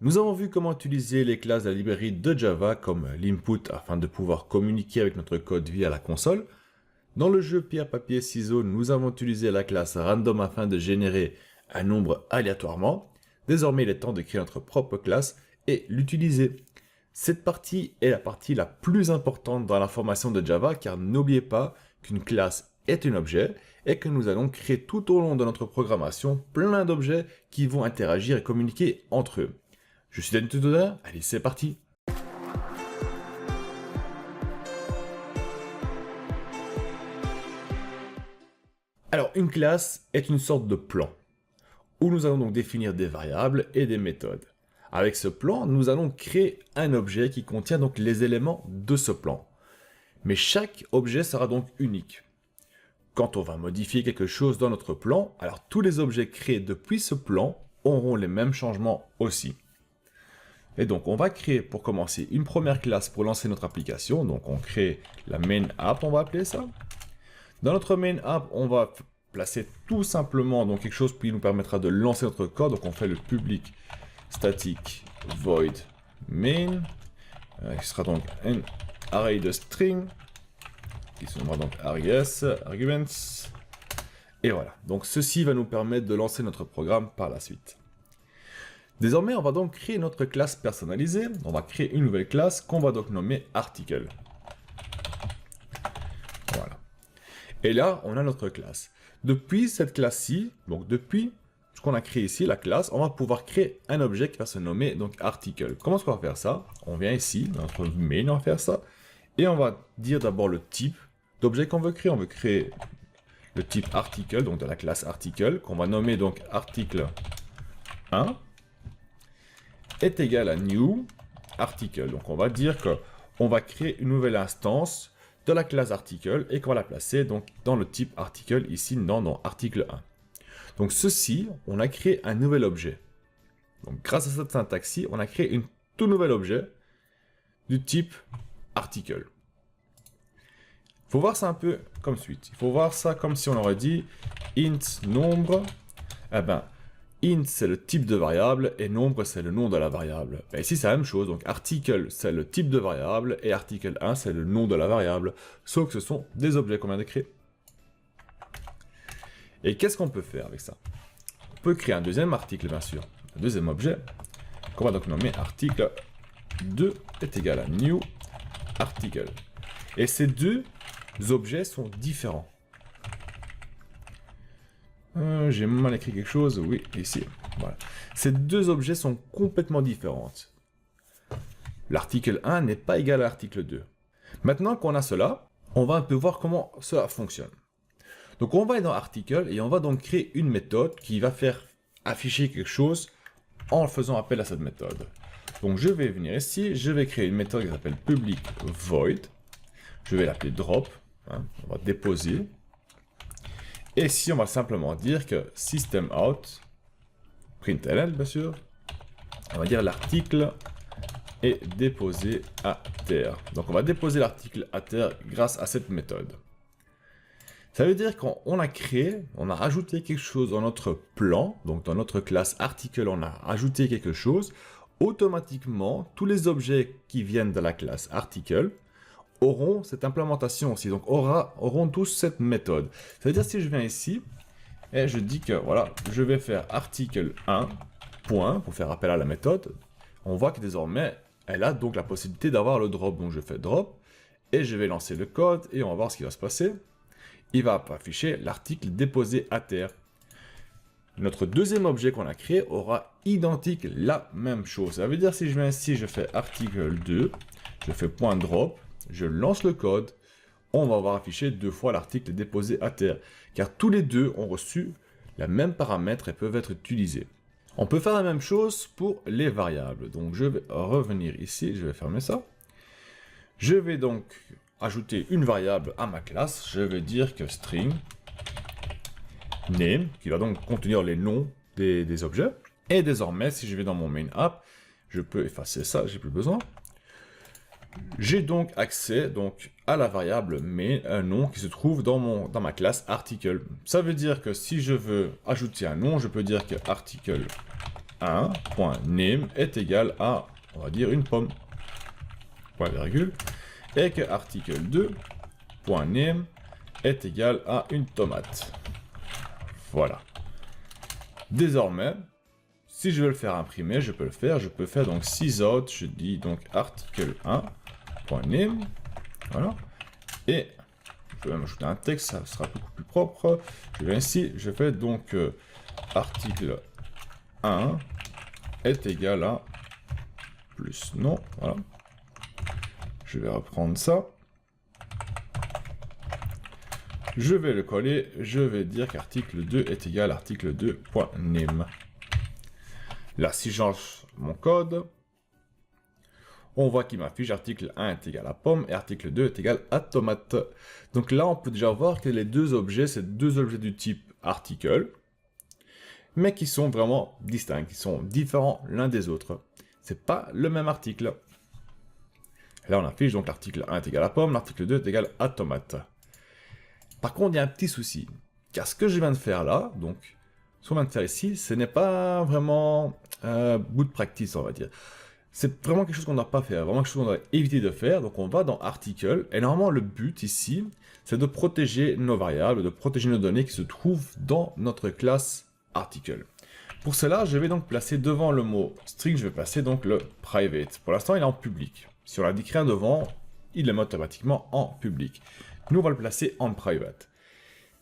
Nous avons vu comment utiliser les classes de la librairie de Java comme l'input afin de pouvoir communiquer avec notre code via la console. Dans le jeu pierre, papier, ciseaux, nous avons utilisé la classe random afin de générer un nombre aléatoirement. Désormais, il est temps de créer notre propre classe et l'utiliser. Cette partie est la partie la plus importante dans la formation de Java car n'oubliez pas qu'une classe est un objet et que nous allons créer tout au long de notre programmation plein d'objets qui vont interagir et communiquer entre eux. Je suis Danny Tutoda, allez c'est parti. Alors une classe est une sorte de plan où nous allons donc définir des variables et des méthodes. Avec ce plan, nous allons créer un objet qui contient donc les éléments de ce plan. Mais chaque objet sera donc unique. Quand on va modifier quelque chose dans notre plan, alors tous les objets créés depuis ce plan auront les mêmes changements aussi. Et donc on va créer pour commencer une première classe pour lancer notre application. Donc on crée la main app, on va appeler ça. Dans notre main app, on va placer tout simplement donc quelque chose qui nous permettra de lancer notre code. Donc on fait le public static void main, qui sera donc un array de string, qui se nommera donc arguments. Et voilà, donc ceci va nous permettre de lancer notre programme par la suite. Désormais, on va donc créer notre classe personnalisée. On va créer une nouvelle classe qu'on va donc nommer article. Voilà. Et là, on a notre classe. Depuis cette classe-ci, donc depuis ce qu'on a créé ici, la classe, on va pouvoir créer un objet qui va se nommer donc article. Comment est-ce qu'on va faire ça? On vient ici, dans notre main, on va faire ça. Et on va dire d'abord le type d'objet qu'on veut créer. On veut créer le type article, donc de la classe article, qu'on va nommer donc article 1. Est égal à new article. Donc on va dire que on va créer une nouvelle instance de la classe article et qu'on va la placer donc dans le type article ici dans article 1. Donc ceci, on a créé un nouvel objet. Donc grâce à cette syntaxe-ci, on a créé un tout nouvel objet du type article. Il faut voir ça un peu comme suite. Il faut voir ça comme si on aurait dit int nombre. Eh ben, int, c'est le type de variable, et nombre, c'est le nom de la variable. Et ici, c'est la même chose. Donc, article, c'est le type de variable, et article 1, c'est le nom de la variable. Sauf que ce sont des objets qu'on vient de créer. Et qu'est-ce qu'on peut faire avec ça? On peut créer un deuxième article, bien sûr. Un deuxième objet, qu'on va donc nommer article 2 est égal à new article. Et ces deux objets sont différents. J'ai mal écrit quelque chose, oui, ici. Voilà. Ces deux objets sont complètement différents. L'article 1 n'est pas égal à l'article 2. Maintenant qu'on a cela, on va un peu voir comment cela fonctionne. Donc on va aller dans article et on va donc créer une méthode qui va faire afficher quelque chose en faisant appel à cette méthode. Donc je vais venir ici, je vais créer une méthode qui s'appelle public void. Je vais l'appeler drop. Hein, on va déposer. Et ici, on va simplement dire que system out, println bien sûr, on va dire l'article est déposé à terre. Donc on va déposer l'article à terre grâce à cette méthode. Ça veut dire qu'on a créé, on a rajouté quelque chose dans notre plan, donc dans notre classe article, on a ajouté quelque chose. Automatiquement, tous les objets qui viennent de la classe article auront cette implémentation aussi, donc auront tous cette méthode. C'est-à-dire si je viens ici et je dis que voilà, je vais faire article 1 point pour faire appel à la méthode, on voit que désormais elle a donc la possibilité d'avoir le drop. Donc je fais drop et je vais lancer le code et on va voir ce qui va se passer. Il va afficher l'article déposé à terre. Notre deuxième objet qu'on a créé aura identique la même chose. Ça veut dire si je viens ici, je fais article 2, je fais point drop, je lance le code, on va voir afficher deux fois l'article déposé à terre, car tous les deux ont reçu le même paramètre et peuvent être utilisés. On peut faire la même chose pour les variables. Donc je vais revenir ici, je vais fermer ça. Je vais donc ajouter une variable à ma classe, je vais dire que string name, qui va donc contenir les noms des objets. Et désormais, si je vais dans mon main app, je peux effacer ça, j'ai plus besoin. J'ai donc accès à la variable main, un nom qui se trouve dans ma classe article. Ça veut dire que si je veux ajouter un nom, je peux dire que article 1.name est égal à, on va dire, une pomme, point virgule, et que article 2.name est égal à une tomate. Voilà. Désormais, si je veux le faire imprimer, je peux le faire. Je peux faire donc sysout, je dis donc article 1.name, voilà. Et je vais même ajouter un texte, ça sera beaucoup plus propre. Je vais ici, je fais donc article 1 est égal à plus non, voilà. Je vais reprendre ça. Je vais le coller, je vais dire qu'article 2 est égal à article 2.name. Là, si je lance mon code, on voit qu'il m'affiche article 1 est égal à pomme et article 2 est égal à tomate. Donc là, on peut déjà voir que les deux objets, c'est deux objets du type article, mais qui sont vraiment distincts, qui sont différents l'un des autres. C'est pas le même article. Là, on affiche donc l'article 1 est égal à pomme, l'article 2 est égal à tomate. Par contre, il y a un petit souci, car ce que je viens de faire là, donc, ce qu'on vient de faire ici, ce n'est pas vraiment good practice, on va dire. C'est vraiment quelque chose qu'on ne doit pas faire, vraiment quelque chose qu'on doit éviter de faire. Donc on va dans Article, et normalement le but ici, c'est de protéger nos variables, de protéger nos données qui se trouvent dans notre classe Article. Pour cela, je vais donc placer devant le mot string, je vais placer donc le private. Pour l'instant, il est en public. Si on indique rien devant, il le met automatiquement en public. Nous, on va le placer en private.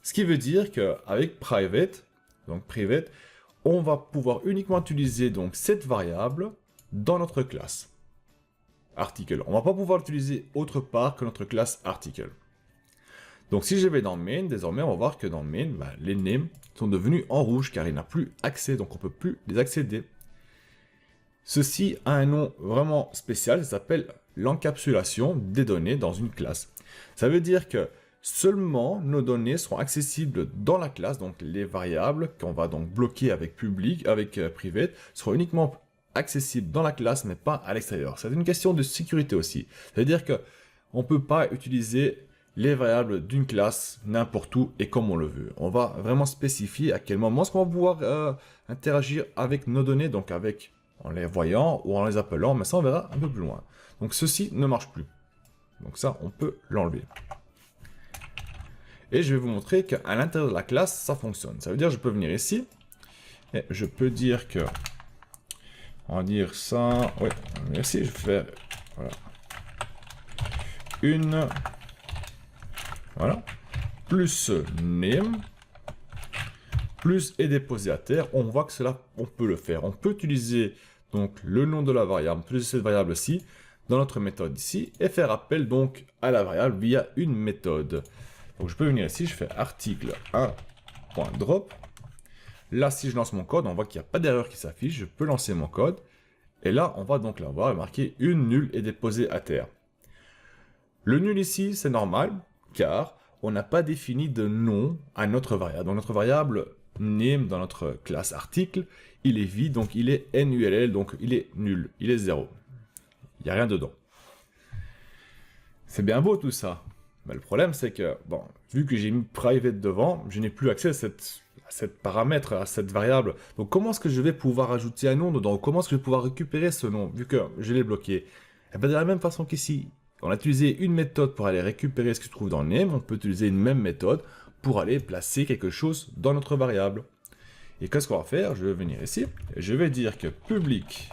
Ce qui veut dire qu'avec private, on va pouvoir uniquement utiliser donc cette variable dans notre classe article. On ne va pas pouvoir l'utiliser autre part que notre classe article. Donc si je vais dans main, désormais on va voir que dans main, les names sont devenus en rouge car il n'a plus accès, donc on ne peut plus les accéder. Ceci a un nom vraiment spécial, ça s'appelle l'encapsulation des données dans une classe. Ça veut dire que seulement nos données seront accessibles dans la classe, donc les variables qu'on va donc bloquer avec public, avec private, seront uniquement accessibles dans la classe, mais pas à l'extérieur. C'est une question de sécurité aussi. C'est-à-dire qu'on ne peut pas utiliser les variables d'une classe n'importe où et comme on le veut. On va vraiment spécifier à quel moment est-ce qu'on va pouvoir interagir avec nos données, donc en les voyant ou en les appelant, mais ça on verra un peu plus loin. Donc ceci ne marche plus. Donc ça, on peut l'enlever. Et je vais vous montrer qu'à l'intérieur de la classe, ça fonctionne. Ça veut dire que je peux venir ici, et je peux dire que... On va dire ça... Oui, merci, je vais faire... Voilà. Une... Voilà. Plus name. Plus est déposé à terre. On voit que cela, on peut le faire. On peut utiliser donc le nom de la variable, plus cette variable-ci, dans notre méthode ici, et faire appel donc à la variable via une méthode. Donc je peux venir ici, je fais article 1.drop. Là, si je lance mon code, on voit qu'il n'y a pas d'erreur qui s'affiche. Je peux lancer mon code. Et là, on va donc l'avoir marqué une nulle est déposée à terre. Le nul ici, c'est normal, car on n'a pas défini de nom à notre variable. Donc notre variable name dans notre classe article, il est vide, donc il est null, donc il est nul, il est 0. Il n'y a rien dedans. C'est bien beau tout ça. Mais le problème, c'est que, bon, vu que j'ai mis private devant, je n'ai plus accès à cette paramètre, à cette variable. Donc comment est-ce que je vais pouvoir ajouter un nom dedans? Comment est-ce que je vais pouvoir récupérer ce nom, vu que je l'ai bloqué? Et bien de la même façon qu'ici, on a utilisé une méthode pour aller récupérer ce qui se trouve dans le name, on peut utiliser une même méthode pour aller placer quelque chose dans notre variable. Et qu'est-ce qu'on va faire? Je vais venir ici, et je vais dire que public,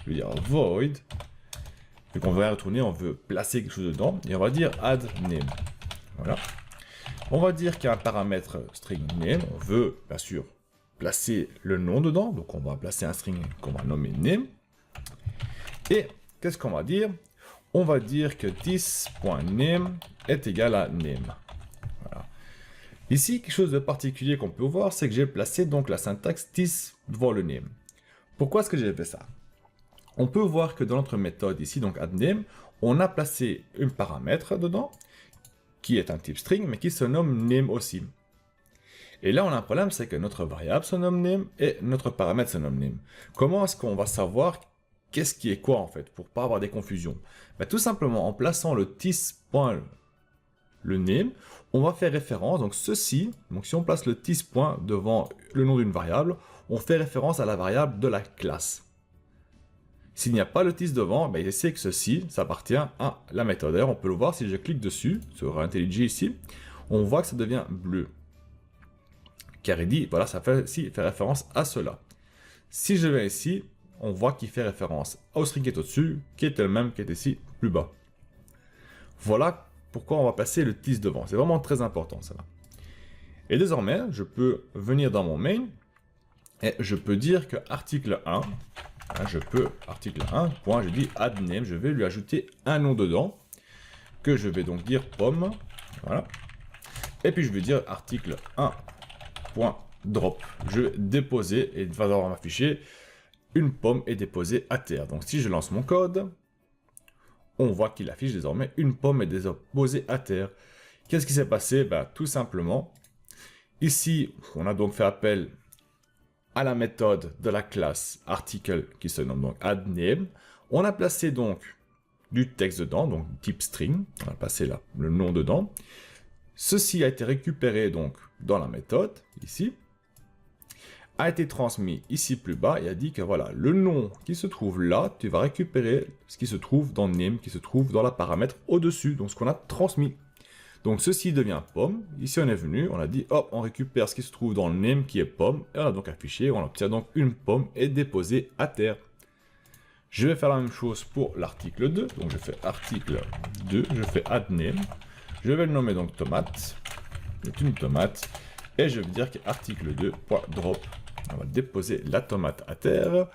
je vais dire void, vu qu'on veut retourner, on veut placer quelque chose dedans, et on va dire add name. Voilà. On va dire qu'il y a un paramètre string name, on veut bien sûr placer le nom dedans, donc on va placer un string qu'on va nommer name. Et qu'est-ce qu'on va dire? On va dire que this.name est égal à name. Voilà. Ici, quelque chose de particulier qu'on peut voir, c'est que j'ai placé donc la syntaxe this devant le name. Pourquoi est-ce que j'ai fait ça? On peut voir que dans notre méthode ici, donc addName, on a placé un paramètre dedans, qui est un type string, mais qui se nomme name aussi. Et là, on a un problème, c'est que notre variable se nomme name et notre paramètre se nomme name. Comment est-ce qu'on va savoir qu'est-ce qui est quoi en fait, pour pas avoir des confusions? Ben, tout simplement, en plaçant le this.le name, on va faire référence, donc ceci, donc si on place le this point devant le nom d'une variable, on fait référence à la variable de la classe. S'il n'y a pas le tis devant, ben, il sait que ceci, ça appartient à la méthode. D'ailleurs, on peut le voir si je clique dessus, sur IntelliJ ici, on voit que ça devient bleu. Car il dit, voilà, ça fait référence à cela. Si je vais ici, on voit qu'il fait référence au string qui est au-dessus, qui est le même qui est ici plus bas. Voilà pourquoi on va placer le tis devant. C'est vraiment très important, ça. Et désormais, je peux venir dans mon main et je peux dire que article 1, article 1, point, je dis add name, je vais lui ajouter un nom dedans, que je vais donc dire pomme, voilà. Et puis je vais dire article 1.drop. Je vais déposer et il va devoir m'afficher une pomme est déposée à terre. Donc si je lance mon code, on voit qu'il affiche désormais une pomme est déposée à terre. Qu'est-ce qui s'est passé? Ben, tout simplement, ici, on a donc fait appel à la méthode de la classe article qui se nomme donc addName. On a placé donc du texte dedans, donc type string. On a passé là le nom dedans. Ceci a été récupéré donc dans la méthode, ici, a été transmis ici plus bas et a dit que voilà, le nom qui se trouve là, tu vas récupérer ce qui se trouve dans name, qui se trouve dans la paramètre au-dessus, donc ce qu'on a transmis. Donc ceci devient pomme. Ici on est venu, on a dit hop, on récupère ce qui se trouve dans le name qui est pomme, et on a donc affiché, on obtient donc une pomme et déposée à terre. Je vais faire la même chose pour l'article 2, donc je fais article 2, je fais add name, je vais le nommer donc tomate, c'est une tomate, et je vais dire qu'article 2.drop, on va déposer la tomate à terre,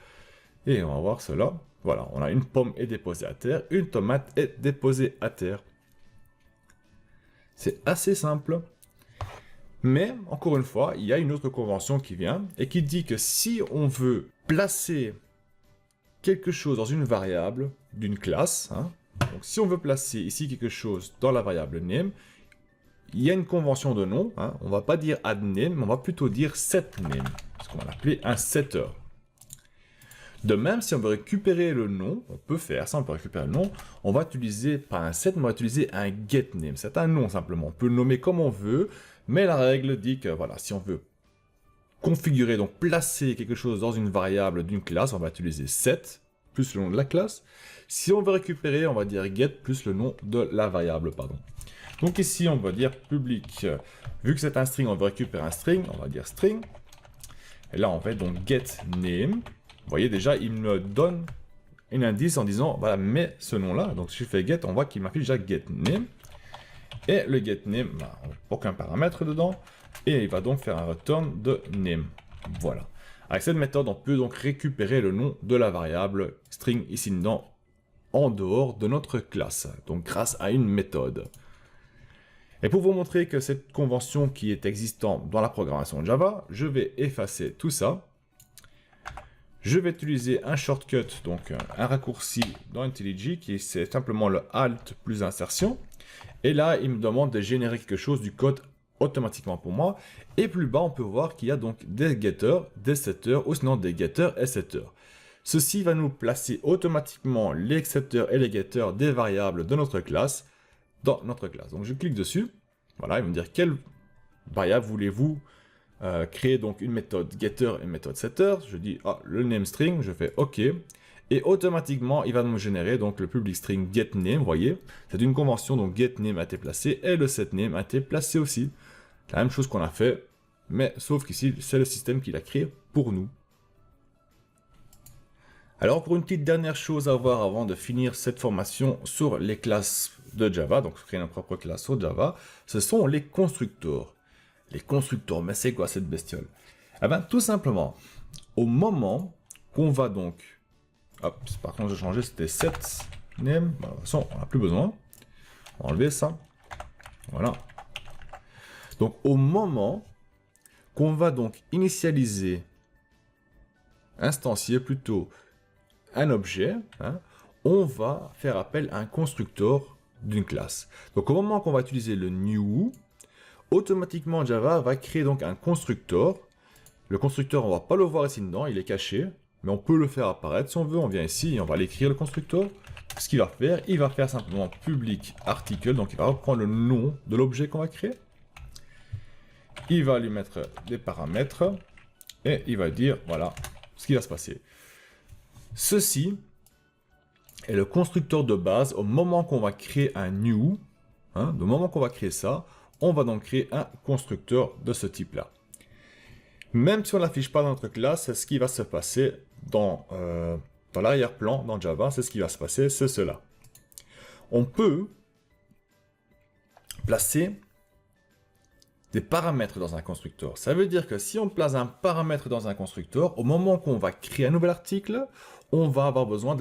et on va voir cela. Voilà, on a une pomme est déposée à terre, une tomate est déposée à terre. C'est assez simple. Mais, encore une fois, il y a une autre convention qui vient, et qui dit que si on veut placer quelque chose dans une variable d'une classe, hein, donc si on veut placer ici quelque chose dans la variable name, il y a une convention de nom, hein, on ne va pas dire add name, mais on va plutôt dire set name, ce qu'on va appeler un setter. De même, si on veut récupérer le nom, on peut faire ça, on peut récupérer le nom, on va utiliser, pas un set, mais on va utiliser un get name. C'est un nom simplement, on peut le nommer comme on veut, mais la règle dit que voilà, si on veut configurer, donc placer quelque chose dans une variable d'une classe, on va utiliser set plus le nom de la classe. Si on veut récupérer, on va dire get plus le nom de la variable, pardon. Donc ici, on va dire public. Vu que c'est un string, on veut récupérer un string, on va dire string. Et là, on fait donc get name. Vous voyez déjà, il me donne un indice en disant, voilà, mets ce nom-là. Donc si je fais get, on voit qu'il m'affiche déjà get name. Et le get name, bah, aucun paramètre dedans. Et il va donc faire un return de name. Voilà. Avec cette méthode, on peut donc récupérer le nom de la variable string ici dedans, en dehors de notre classe. Donc grâce à une méthode. Et pour vous montrer que cette convention qui est existante dans la programmation Java, je vais effacer tout ça. Je vais utiliser un shortcut, donc un raccourci dans IntelliJ, qui c'est simplement le Alt plus insertion. Et là, il me demande de générer quelque chose du code automatiquement pour moi. Et plus bas, on peut voir qu'il y a donc des getters, des setters, ou sinon des getters et setters. Ceci va nous placer automatiquement les setters et les getters des variables de notre classe dans notre classe. Donc je clique dessus. Voilà, il va me dire quelle variable voulez-vous créer donc une méthode getter et une méthode setter. Je dis le name string, je fais OK. Et automatiquement, il va me générer donc le public string getName, vous voyez. C'est une convention, donc getName a été placé et le setName a été placé aussi. La même chose qu'on a fait, mais sauf qu'ici, c'est le système qui l'a créé pour nous. Alors, pour une petite dernière chose à voir avant de finir cette formation sur les classes de Java, donc créer notre propre classe sur Java, ce sont les constructeurs. Les constructeurs, mais c'est quoi cette bestiole? Eh bien, tout simplement, au moment qu'on va donc... Hop, par contre, j'ai changé, c'était setName. Bon, de toute façon, on n'a plus besoin. On va enlever ça. Voilà. Donc, au moment qu'on va donc initialiser, instancier plutôt, un objet, hein, on va faire appel à un constructeur d'une classe. Donc, au moment qu'on va utiliser le new, automatiquement Java va créer donc un constructeur. Le constructeur, on ne va pas le voir ici dedans, il est caché, mais on peut le faire apparaître si on veut. On vient ici et on va l'écrire le constructeur. Ce qu'il va faire, il va faire simplement public article, donc il va reprendre le nom de l'objet qu'on va créer. Il va lui mettre des paramètres. et il va dire, voilà, ce qui va se passer. Ceci est le constructeur de base au moment qu'on va créer un new. Au moment qu'on va créer ça, on va donc créer un constructeur de ce type-là. Même si on ne l'affiche pas dans notre classe, c'est ce qui va se passer dans l'arrière-plan, dans Java, c'est ce qui va se passer, c'est cela. On peut placer des paramètres dans un constructeur. Ça veut dire que si on place un paramètre dans un constructeur, au moment qu'on va créer un nouvel article, on va avoir besoin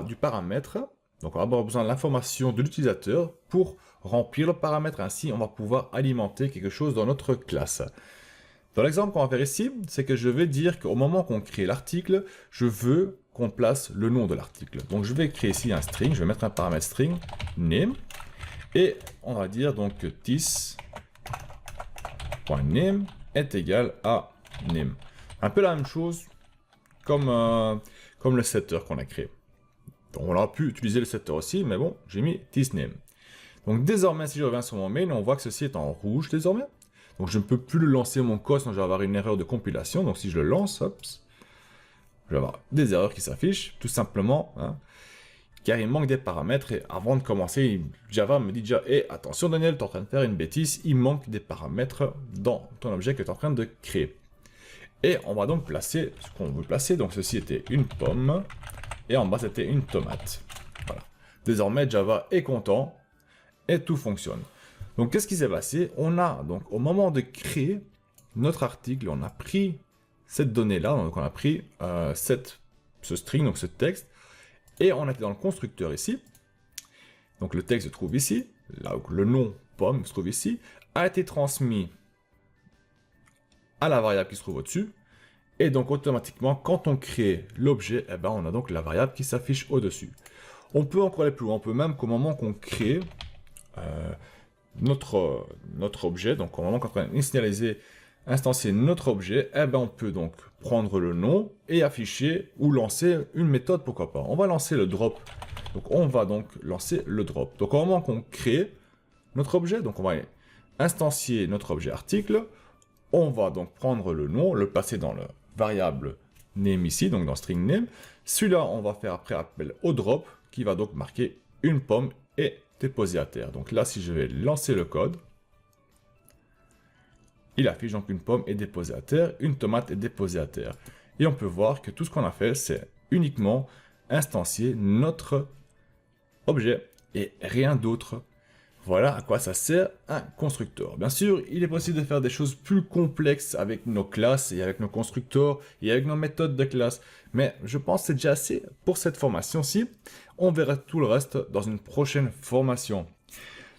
du paramètre, donc on va avoir besoin de l'information de l'utilisateur pour remplir le paramètre. Ainsi, on va pouvoir alimenter quelque chose dans notre classe. Dans l'exemple qu'on va faire ici, c'est que je vais dire qu'au moment qu'on crée l'article, je veux qu'on place le nom de l'article. Donc je vais créer ici un string, je vais mettre un paramètre string, name, et on va dire donc que this.name est égal à name. Un peu la même chose comme le setter qu'on a créé. Donc on aurait pu utiliser le setter aussi, mais bon, j'ai mis thisName. Donc désormais, si je reviens sur mon mail, on voit que ceci est en rouge désormais. Donc je ne peux plus le lancer mon code, sinon je vais avoir une erreur de compilation. Donc si je le lance, hop, je vais avoir des erreurs qui s'affichent, tout simplement, car il manque des paramètres. Et avant de commencer, Java me dit déjà, attention Daniel, tu es en train de faire une bêtise, il manque des paramètres dans ton objet que tu es en train de créer. Et on va donc placer ce qu'on veut placer. Donc ceci était une pomme, et en bas c'était une tomate. Voilà. Désormais, Java est content, et tout fonctionne. Donc qu'est-ce qui s'est passé? On a donc au moment de créer notre article, on a pris cette donnée-là, donc on a pris ce string, donc ce texte, et on était dans le constructeur ici. Donc le texte se trouve ici, là où le nom pomme se trouve ici, a été transmis à la variable qui se trouve au-dessus, et donc automatiquement, quand on crée l'objet, on a donc la variable qui s'affiche au-dessus. On peut encore aller plus loin, on peut même qu'au moment qu'on crée notre objet, donc au moment qu'on va initialiser, instancier notre objet, on peut donc prendre le nom et afficher ou lancer une méthode, pourquoi pas. On va lancer le drop. Donc on va donc lancer le drop. Donc au moment qu'on crée notre objet, donc on va instancier notre objet article, on va donc prendre le nom, le passer dans le variable name ici, donc dans string name. Celui-là, on va faire après appel au drop, qui va donc marquer une pomme et déposer à terre. Donc là, si je vais lancer le code, il affiche donc une pomme est déposée à terre, une tomate est déposée à terre. Et on peut voir que tout ce qu'on a fait, c'est uniquement instancier notre objet et rien d'autre. Voilà à quoi ça sert un constructeur. Bien sûr, il est possible de faire des choses plus complexes avec nos classes et avec nos constructeurs et avec nos méthodes de classe. Mais je pense que c'est déjà assez pour cette formation-ci. On verra tout le reste dans une prochaine formation.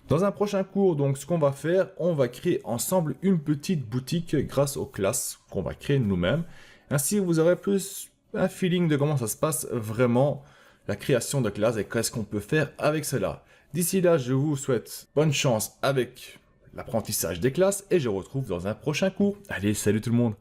Dans un prochain cours, donc, ce qu'on va faire, on va créer ensemble une petite boutique grâce aux classes qu'on va créer nous-mêmes. Ainsi, vous aurez plus un feeling de comment ça se passe vraiment, la création de classes et qu'est-ce qu'on peut faire avec cela. D'ici là, je vous souhaite bonne chance avec l'apprentissage des classes et je vous retrouve dans un prochain cours. Allez, salut tout le monde!